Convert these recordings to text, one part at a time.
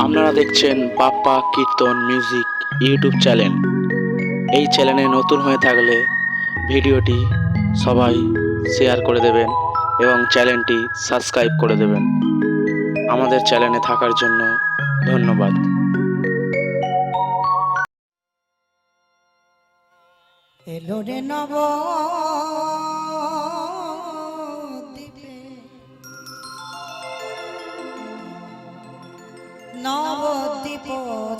আপনারা দেখছেন বাপ্পা কীর্তন music YouTube channel. এই চ্যানেলে নতুন হয়ে থাকলে ভিডিওটি সবাই শেয়ার করে দেবেন এবং চ্যানেলটি সাবস্ক্রাইব করে দেবেন। আমাদের চ্যানেলে থাকার জন্য ধন্যবাদ। এলো রে নবদ্বীপে নবদ্বীপ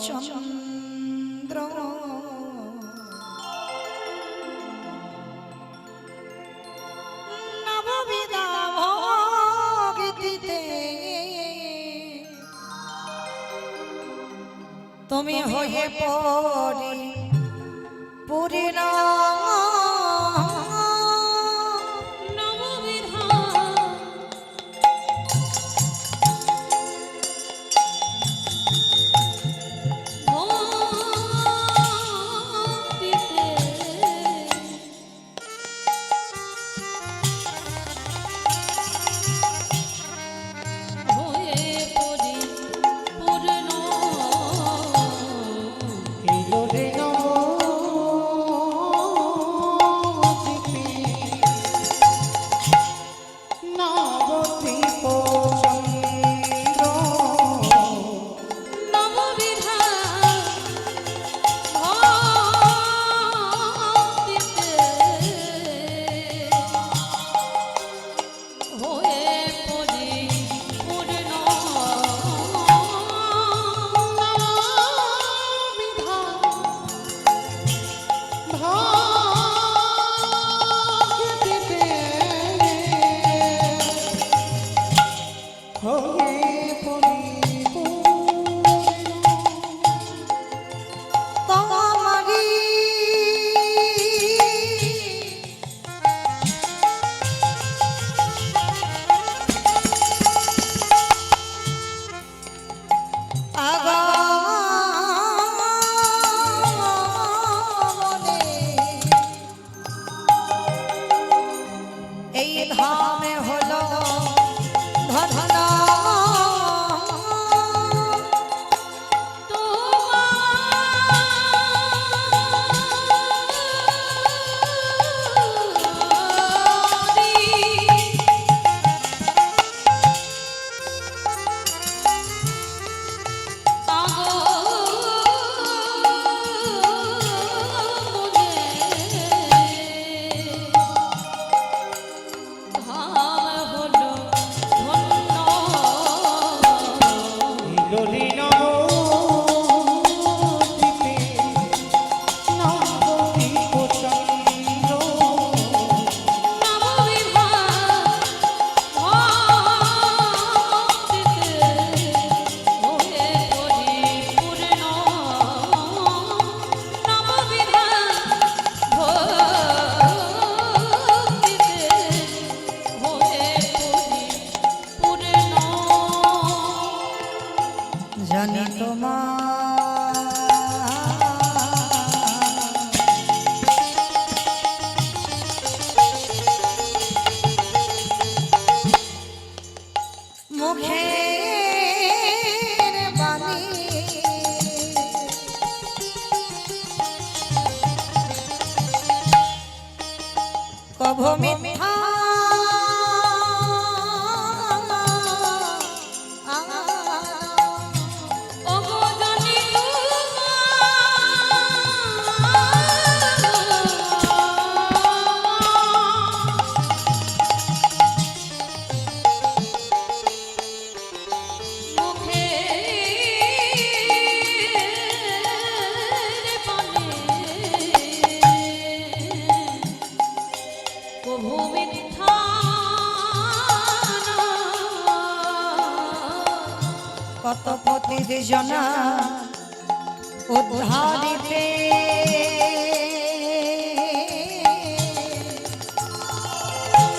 চন্দ্র নববিধা ভক্তিতে তুমি হয়ে পড়ি পুরীর জানি তোমার মুখের বাণী কভু মিথ্যা কত প্রতিজনা উদ্ধারিতে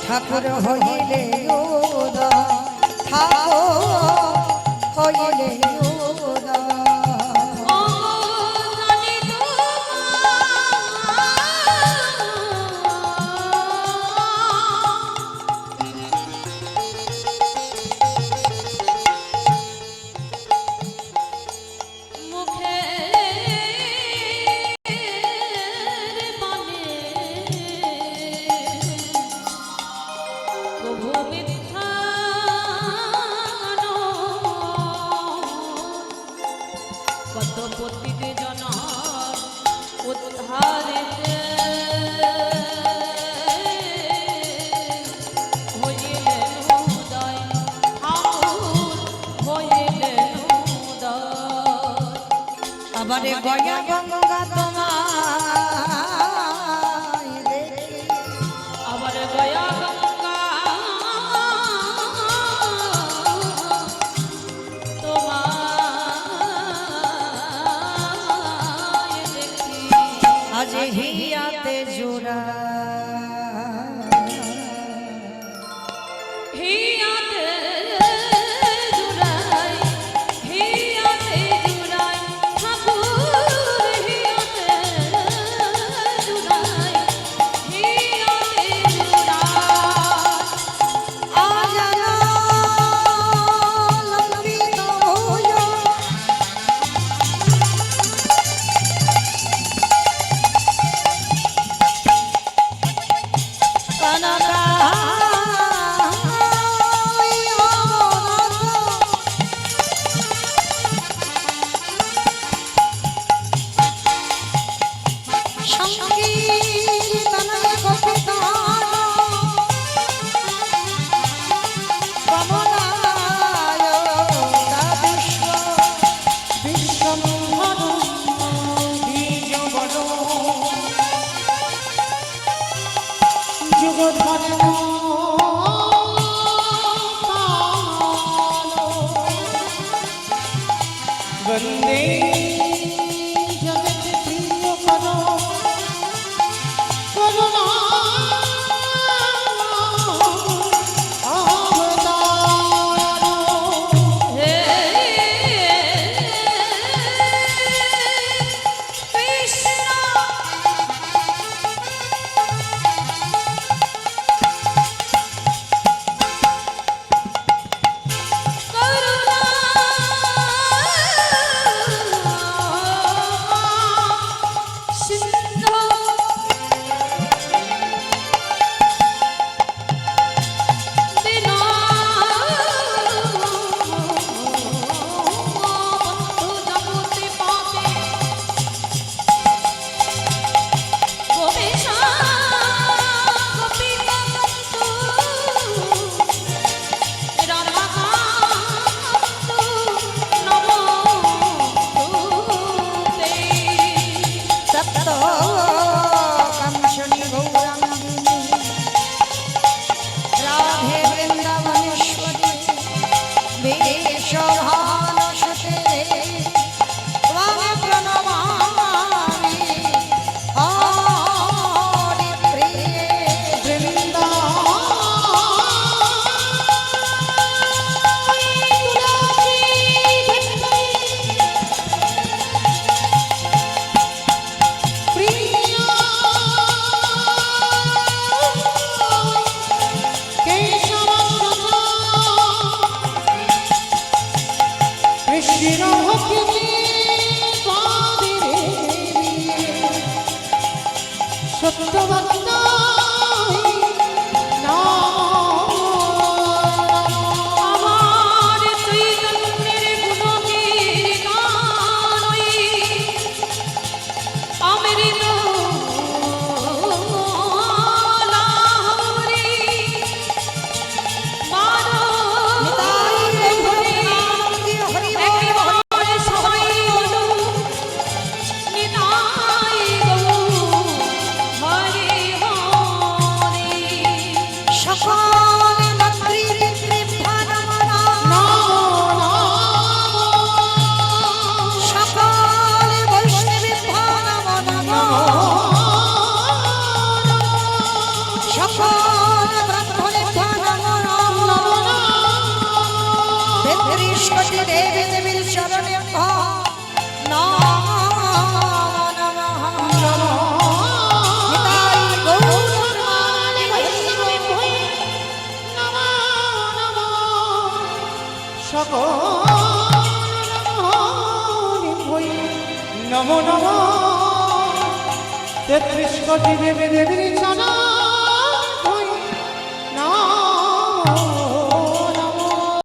ঠাকুর হইলে ঠাকুর হইলে পতিতে জনার উদ্ধারেতে হইলেন উদয় ঠাকুর হইলেন উদয়। আবার গয়া গঙ্গা তোমায় দেখি আবার গয়া গঙ্গা তোমায় দেখি আজ হিয়াতে জোড়া হিয়াতে জুড়াই হিয়াতে জুড়াই ঠাকুর হিয়াতে জুড়াই হিয়াতে জুড়াই আজ লম্বিত হইল वंदे जगत प्रिय करो करुणा হে কৃষ্ণ করুণা সিন্ধু দিনা বন্ধু জগতে পাতে গোপেশা গোপিকা বন্ধু রাধাকান্ত নমস্তুতে সপ্ত কাঞ্চনী গৌরাঙ্গিনী রাধে বৃন্দাবনেশ্বরী বেশভানুসুতে ত্বং প্রণমামি হরিপ্রিয়ে कृष्ण भक्ति सत्यवंत আমার চৈতন্যের গুণের গানই অমৃত লাহরি মানব একেবারে সবাই বলো নিতাই গো হরে হরে সকল মাতৃপিতৃভ্যানমনা সকল বৈষ্ণবীভ্যানমনা সকল ব্রাহ্মণীভ্যানমনা পিতৃষ্কটি দেবী দেবীর চরণে নমো নমঃ নিতাই গৌরমানি বৈষ্ণবী नमो नमो 33 कोटि देवी देवी चरण नमो